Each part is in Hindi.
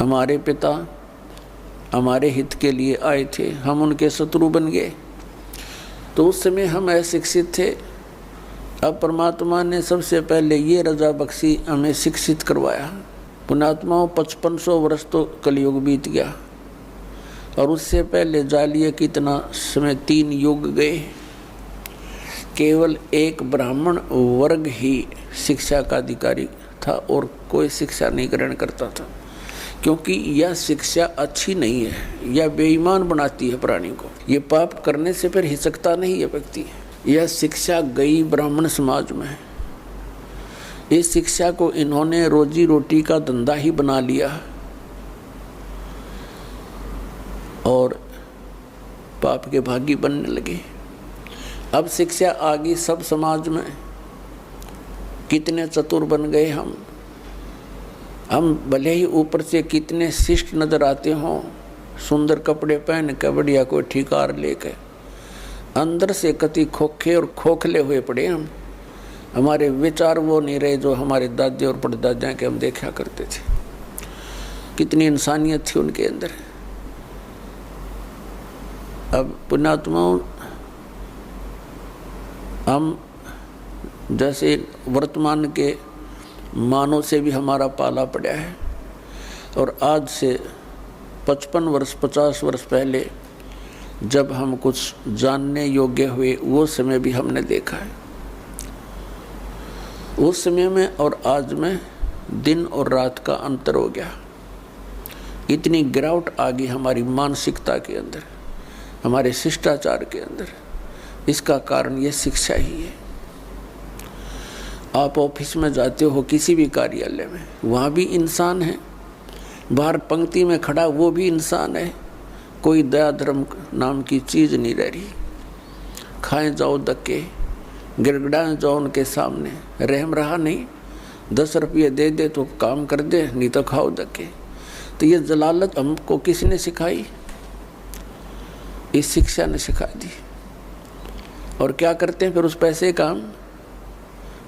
हमारे पिता हमारे हित के लिए आए थे, हम उनके शत्रु बन गए। तो उस समय हम अशिक्षित थे। अब परमात्मा ने सबसे पहले ये रजा बख्शी, हमें शिक्षित करवाया। पुण्यात्माओं 5500 वर्ष तो कलयुग बीत गया, और उससे पहले जालिए कितना समय 3 युग गए। केवल एक ब्राह्मण वर्ग ही शिक्षा का अधिकारी था और कोई शिक्षा नहीं ग्रहण करता था, क्योंकि यह शिक्षा अच्छी नहीं है, यह बेईमान बनाती है प्राणी को। ये पाप करने से फिर हिचकता नहीं है व्यक्ति। यह शिक्षा गई ब्राह्मण समाज में। इस शिक्षा को इन्होंने रोजी रोटी का धंधा ही बना लिया और पाप के भागी बनने लगे। अब शिक्षा आ गई सब समाज में। कितने चतुर बन गए हम भले ही ऊपर से कितने शिष्ट नजर आते हों, सुंदर कपड़े पहन के, बढ़िया कोई ठिकार लेके, अंदर से कति खोखे और खोखले हुए पड़े हम। हमारे विचार वो नहीं रहे जो हमारे दादे और परदादा के हम देखा करते थे। कितनी इंसानियत थी उनके अंदर। अब पुण्यात्माओं, हम जैसे वर्तमान के मानव से भी हमारा पाला पड़ा है, और आज से 55 वर्ष 50 वर्ष पहले जब हम कुछ जानने योग्य हुए, वो समय भी हमने देखा है। उस समय में और आज में दिन और रात का अंतर हो गया। इतनी गिरावट आ गई हमारी मानसिकता के अंदर, हमारे शिष्टाचार के अंदर। इसका कारण ये शिक्षा ही है। आप ऑफिस में जाते हो, किसी भी कार्यालय में, वहाँ भी इंसान है। बाहर पंक्ति में खड़ा वो भी इंसान है। कोई दया धर्म नाम की चीज़ नहीं रह रही। खाएं जाओ धक्के, गिड़गिड़ाएं जाओ उनके सामने, रहम रहा नहीं। 10 रुपये दे दे तो काम कर दे, नहीं तो खाओ धक्के। तो ये जलालत हमको किसने सिखाई? इस शिक्षा ने सिखा दी। और क्या करते हैं फिर उस पैसे का? हम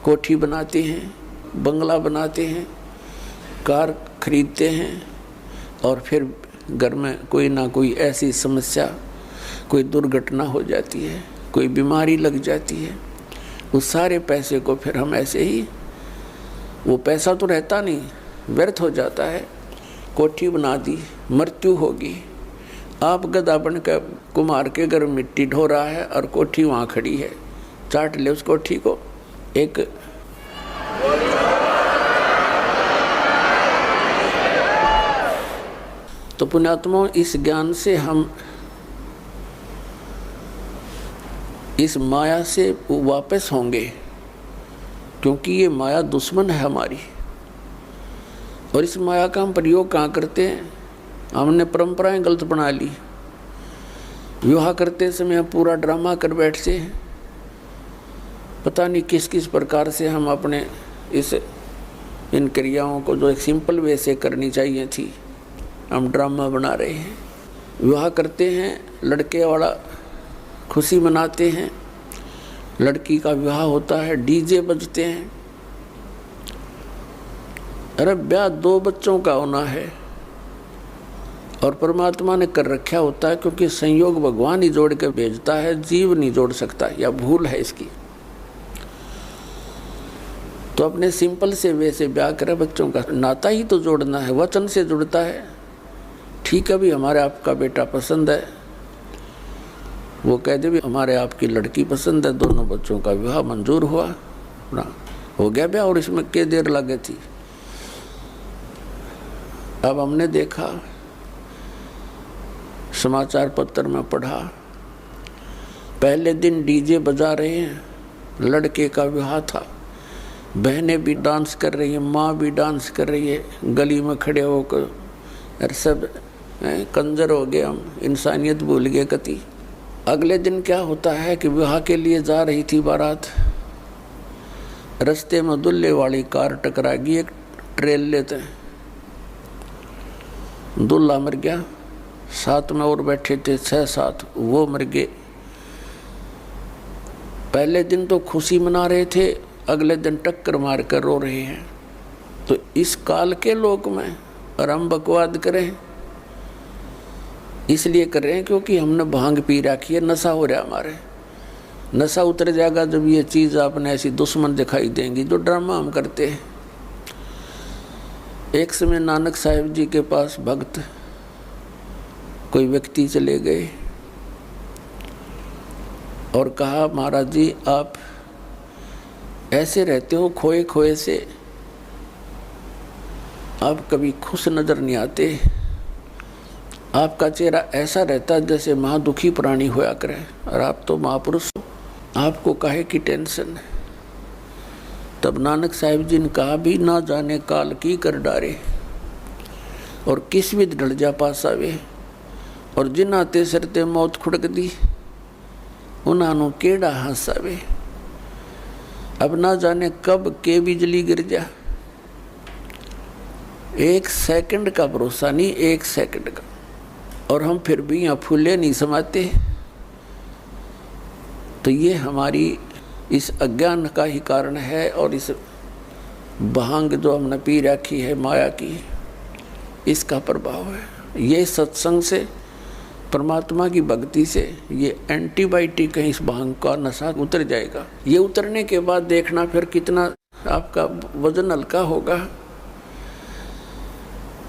कोठी बनाते हैं, बंगला बनाते हैं, कार खरीदते हैं, और फिर घर में कोई ना कोई ऐसी समस्या, कोई दुर्घटना हो जाती है, कोई बीमारी लग जाती है। उस सारे पैसे को फिर हम ऐसे ही, वो पैसा तो रहता नहीं, व्यर्थ हो जाता है। कोठी बना दी, मृत्यु होगी। आप गधा बन कर कुम्हार के घर मिट्टी ढो रहा है और कोठी वहाँ खड़ी है, चाट ले उस कोठी को। एक तो पुण्यात्माओं, इस ज्ञान से हम इस माया से वापस होंगे, क्योंकि ये माया दुश्मन है हमारी। और इस माया का हम प्रयोग कहाँ करते हैं? हमने परंपराएं गलत बना ली। विवाह करते समय हम पूरा ड्रामा कर बैठते हैं। पता नहीं किस किस प्रकार से हम अपने इन क्रियाओं को जो एक सिंपल वे से करनी चाहिए थी, हम ड्रामा बना रहे हैं। विवाह करते हैं, लड़के वाला खुशी मनाते हैं, लड़की का विवाह होता है, डीजे बजते हैं। अरे ब्याह 2 बच्चों का होना है, और परमात्मा ने कर रखा होता है, क्योंकि संयोग भगवान ही जोड़ के भेजता है, जीव नहीं जोड़ सकता, या भूल है इसकी। तो अपने सिंपल से वैसे ब्याह करे। बच्चों का नाता ही तो जोड़ना है, वचन से जुड़ता है। ठीक है भी, हमारे आपका बेटा पसंद है, वो कह दे भी हमारे आपकी लड़की पसंद है, दोनों बच्चों का विवाह मंजूर हुआ ना, हो गया ब्याह। और इसमें क्या देर लगे थी? अब हमने देखा, समाचार पत्र में पढ़ा, पहले दिन डीजे बजा रहे हैं, लड़के का विवाह था, बहनें भी डांस कर रही हैं, माँ भी डांस कर रही है, गली में खड़े होकर। सब कंजर हो गए हम, इंसानियत भूल गए कति। अगले दिन क्या होता है कि विवाह के लिए जा रही थी बारात, रास्ते में दुल्हे वाली कार टकरा गई एक ट्रेल लेते हैं, दूल्हा मर गया, साथ में और बैठे थे 6-7, वो मर गए। पहले दिन तो खुशी मना रहे थे, अगले दिन टक्कर मार कर रो रहे हैं। तो इस काल के लोक में और हम बकवाद करें, इसलिए कर रहे हैं क्योंकि हमने भांग पी रखी है, नशा हो रहा है हमारे। नशा उतर जाएगा जब ये चीज़ आपने ऐसी दुश्मन दिखाई देंगी जो ड्रामा हम करते हैं। एक समय नानक साहिब जी के पास भक्त कोई व्यक्ति चले गए और कहा, महाराज जी आप ऐसे रहते हो खोए खोए से, आप कभी खुश नजर नहीं आते, आपका चेहरा ऐसा रहता है जैसे महादुखी प्राणी होया करे, और आप तो महापुरुष हो, आपको काहे की टेंशन है। तब नानक साहिब जी ने कहा, भी ना जाने काल की कर डारे और किस विध ढल जा पास आवे, और जिन आते सरते मौत खुड़क दी उन्होंने केड़ा हंस आवे। अब ना जाने कब के बिजली गिर जा, एक सेकंड का भरोसा नहीं, एक सेकंड का, और हम फिर भी यहाँ फूले नहीं समाते। तो ये हमारी इस अज्ञान का ही कारण है, और इस भांग जो हमने पी रखी है माया की, इसका प्रभाव है। ये सत्संग से, परमात्मा की भक्ति से ये एंटीबायोटिक है, इस भांग का नशा उतर जाएगा। ये उतरने के बाद देखना फिर कितना आपका वजन हल्का होगा,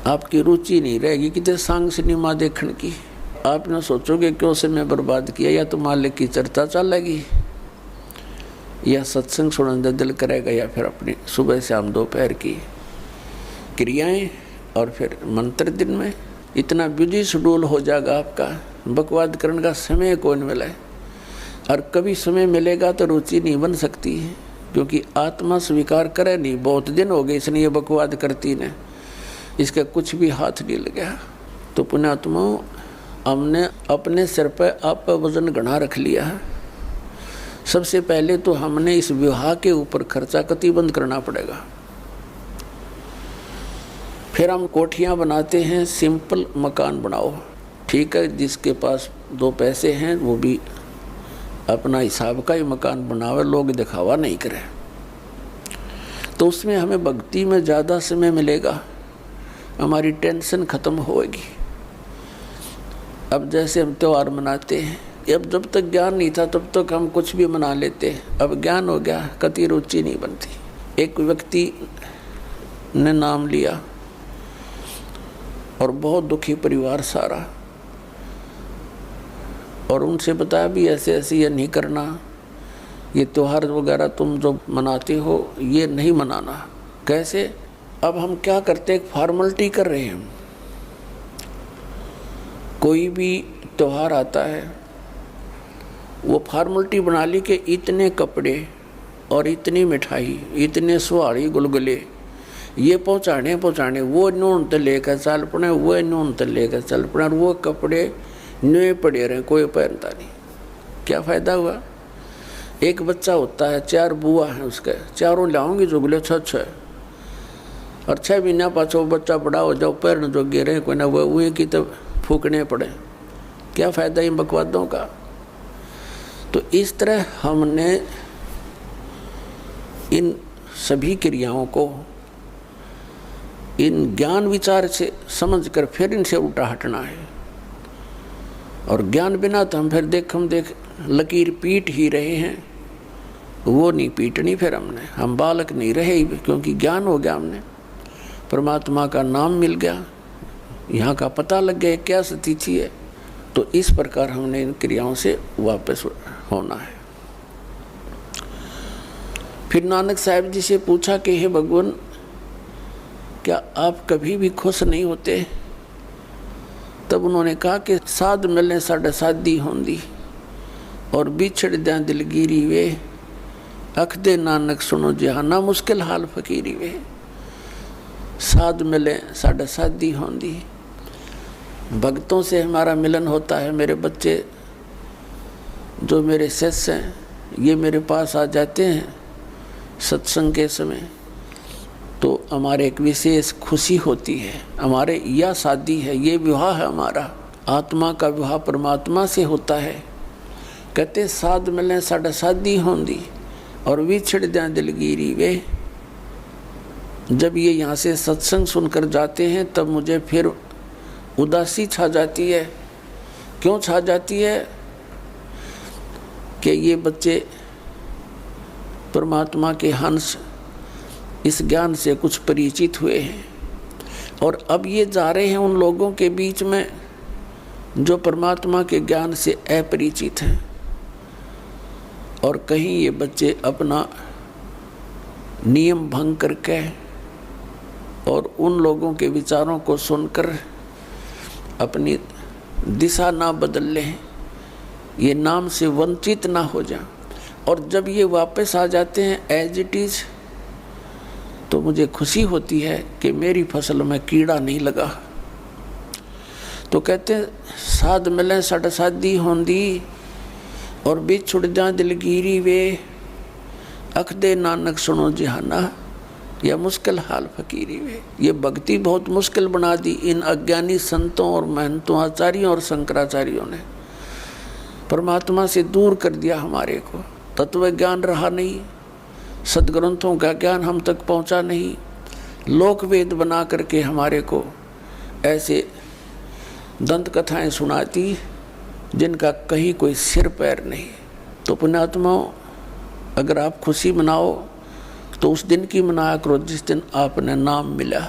आपकी रुचि नहीं रहेगी कितने सांग सिनेमा देखने की। आप ना सोचोगे क्यों समय बर्बाद किया, या तो मालिक की चर्चा चलेगी, या सत्संग सुनने दिल करेगा, या फिर अपनी सुबह शाम दोपहर की क्रियाएं, और फिर मंत्र दिन में इतना बिजी शेड्यूल हो जाएगा आपका, बकवाद करने का समय कौन मिला है। और कभी समय मिलेगा तो रुचि नहीं बन सकती है, क्योंकि आत्मा स्वीकार करे नहीं, बहुत दिन हो गए इसने ये बकवाद करती ने, इसका कुछ भी हाथ नहीं लगा। तो पुण्यात्माओं, हमने अपने सिर पर आप वजन घना रख लिया है। सबसे पहले तो हमने इस विवाह के ऊपर खर्चा कतिबंद करना पड़ेगा। फिर हम कोठियाँ बनाते हैं, सिंपल मकान बनाओ, ठीक है, जिसके पास दो पैसे हैं वो भी अपना हिसाब का ही मकान बनावे, लोग दिखावा नहीं करें, तो उसमें हमें भक्ति में ज़्यादा समय मिलेगा, हमारी टेंशन ख़त्म होगी। अब जैसे हम त्यौहार मनाते हैं, अब जब तक ज्ञान नहीं था तब तक हम कुछ भी मना लेते, अब ज्ञान हो गया कति रुचि नहीं बनती। एक व्यक्ति ने नाम लिया और बहुत दुखी परिवार सारा, और उनसे बताया भी ऐसे ऐसे ये नहीं करना, ये त्यौहार वगैरह तुम जो मनाते हो ये नहीं मनाना। कैसे? अब हम क्या करते, एक फॉर्मेलिटी कर रहे हैं। कोई भी त्यौहार आता है वो फॉर्मेलिटी बना ली कि इतने कपड़े और इतनी मिठाई, इतने सुहाड़ी गुलगुले ये पहुँचाने, वो नून तो लेकर चल पड़े, वो नून तो लेकर चल पड़े, और वो कपड़े नए पड़े रहे, कोई पहनता नहीं। क्या फ़ायदा हुआ? एक बच्चा होता है, 4 बुआ हैं उसके, चारों लाऊंगी जुगले 6 और 6 महीना पाछो बच्चा बड़ा हो जाओ, पैर जो गिरे कोई ना वो की तब फूकने पड़े। क्या फ़ायदा इन बकवादों का? तो इस तरह हमने इन सभी क्रियाओं को इन ज्ञान विचार से समझकर फिर इनसे उल्टा हटना है। और ज्ञान बिना तो हम फिर देख लकीर पीट ही रहे हैं, वो नहीं पीटनी फिर हमने, हम बालक नहीं रहे, क्योंकि ज्ञान हो गया, हमने परमात्मा का नाम मिल गया, यहाँ का पता लग गया क्या स्थिति है। तो इस प्रकार हमने इन क्रियाओं से वापस होना है। फिर नानक साहिब जी से पूछा कि हे भगवान, क्या आप कभी भी खुश नहीं होते? तब उन्होंने कहा कि साध मिलने साढ़े शादी होंदी और बिछड़ दें दिलगिरी वे, अख दे नानक सुनो जहाना मुश्किल हाल फकीरी वे। साध मिले साढ़े शादी होंदी, भक्तों से हमारा मिलन होता है। मेरे बच्चे जो मेरे शिष्य हैं ये मेरे पास आ जाते हैं सत्संग के समय, तो हमारे एक विशेष खुशी होती है। हमारे यह शादी है, ये विवाह है हमारा, आत्मा का विवाह परमात्मा से होता है। कहते साध मिलें साढ़े शादी होंदी और विछड़ दें दिलगिरी वे, जब ये यहाँ से सत्संग सुनकर जाते हैं तब मुझे फिर उदासी छा जाती है। क्यों छा जाती है? कि ये बच्चे परमात्मा के हंस इस ज्ञान से कुछ परिचित हुए हैं और अब ये जा रहे हैं उन लोगों के बीच में जो परमात्मा के ज्ञान से अपरिचित हैं, और कहीं ये बच्चे अपना नियम भंग करके और उन लोगों के विचारों को सुनकर अपनी दिशा ना बदल लें, ये नाम से वंचित ना हो जाए। और जब ये वापस आ जाते हैं एज इट इज़, तो मुझे खुशी होती है कि मेरी फसल में कीड़ा नहीं लगा। तो कहते हैं साध मिलें सट सादी होंदी और बीच छुट जा दिलगीरी वे, अख दे नानक सुनो जहाना या मुश्किल हाल फकीरी वे। ये भक्ति बहुत मुश्किल बना दी इन अज्ञानी संतों और महंतों, आचार्यों और शंकराचार्यों ने। परमात्मा से दूर कर दिया हमारे को, तत्व ज्ञान रहा नहीं, सदग्रंथों का ज्ञान हम तक पहुंचा नहीं, लोक वेद बना करके हमारे को ऐसे दंत कथाएं सुनाती जिनका कहीं कोई सिर पैर नहीं। तो पुण्यात्माओं, अगर आप खुशी मनाओ तो उस दिन की मनाया करो जिस दिन आपने नाम मिला।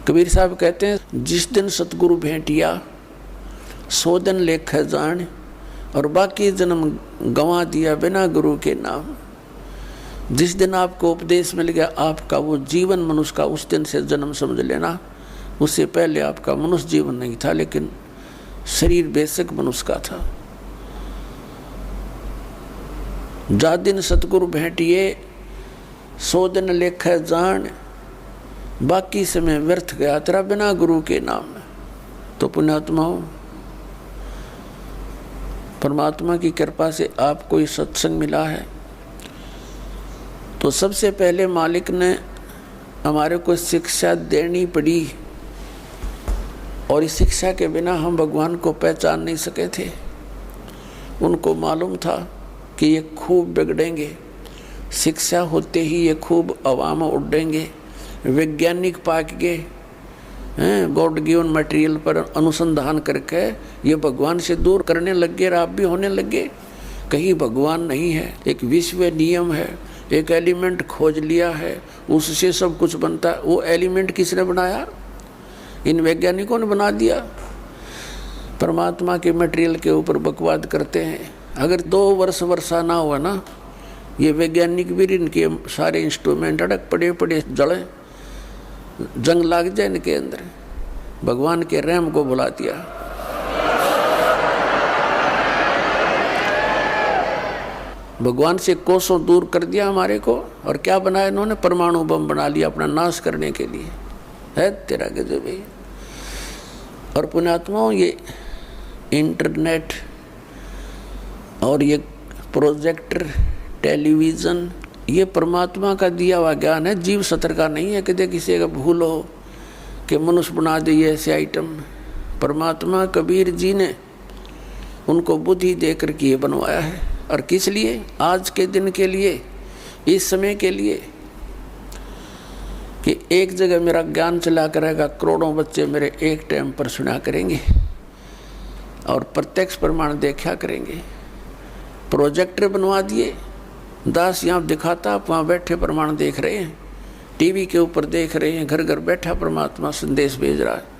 कबीर साहब कहते हैं जिस दिन सतगुरु भेंटिया 100 दिन लेख जान, और बाकी जन्म गंवा दिया बिना गुरु के नाम। जिस दिन आपको उपदेश मिल गया, आपका वो जीवन मनुष्य का उस दिन से जन्म समझ लेना। उससे पहले आपका मनुष्य जीवन नहीं था, लेकिन शरीर बेशक मनुष्य का था। जा दिन सतगुरु भेंटिए 100 दिन लेख जान, बाकी समय व्यर्थ गया तेरा बिना गुरु के नाम। तो पुण्यात्माओं, परमात्मा की कृपा से आपको ये सत्संग मिला है, तो सबसे पहले मालिक ने हमारे को शिक्षा देनी पड़ी, और इस शिक्षा के बिना हम भगवान को पहचान नहीं सके थे। उनको मालूम था कि ये खूब बिगड़ेंगे, शिक्षा होते ही ये खूब अवाम उड़ेंगे, वैज्ञानिक पाक गए हैं, गॉड गिवन मटेरियल पर अनुसंधान करके ये भगवान से दूर करने लग गए, आप भी होने लगे। कहीं भगवान नहीं है, एक विश्व नियम है, एक एलिमेंट खोज लिया है, उससे सब कुछ बनता है। वो एलिमेंट किसने बनाया? इन वैज्ञानिकों ने बना दिया। परमात्मा के मटेरियल के ऊपर बकवाद करते हैं। अगर 2 वर्ष वर्षा ना हुआ ना, ये वैज्ञानिक भी इनके सारे इंस्ट्रूमेंट अड़क पड़े जड़े, जंग लाग जाए इनके अंदर। भगवान के रहम को भुला दिया। भगवान से कोसों दूर कर दिया हमारे को, और क्या बनाया इन्होंने? परमाणु बम बना लिया अपना नाश करने के लिए। है तेरा गजब भाई। और पुण्यात्माओं, ये इंटरनेट और ये प्रोजेक्टर, टेलीविज़न, ये परमात्मा का दिया हुआ ज्ञान है, जीव सत्र का नहीं है। किसी किसी का भूल हो कि मनुष्य बना दे ऐसे आइटम। परमात्मा कबीर जी ने उनको बुद्धि देकर के ये बनवाया है। और किस लिए? आज के दिन के लिए, इस समय के लिए, कि एक जगह मेरा ज्ञान चला करेगा, करोड़ों बच्चे मेरे एक टाइम पर सुना करेंगे और प्रत्यक्ष प्रमाण देखा करेंगे। प्रोजेक्टर बनवा दिए, दास यहाँ दिखाता, आप वहाँ बैठे प्रमाण देख रहे हैं, टीवी के ऊपर देख रहे हैं, घर घर बैठा परमात्मा संदेश भेज रहा है।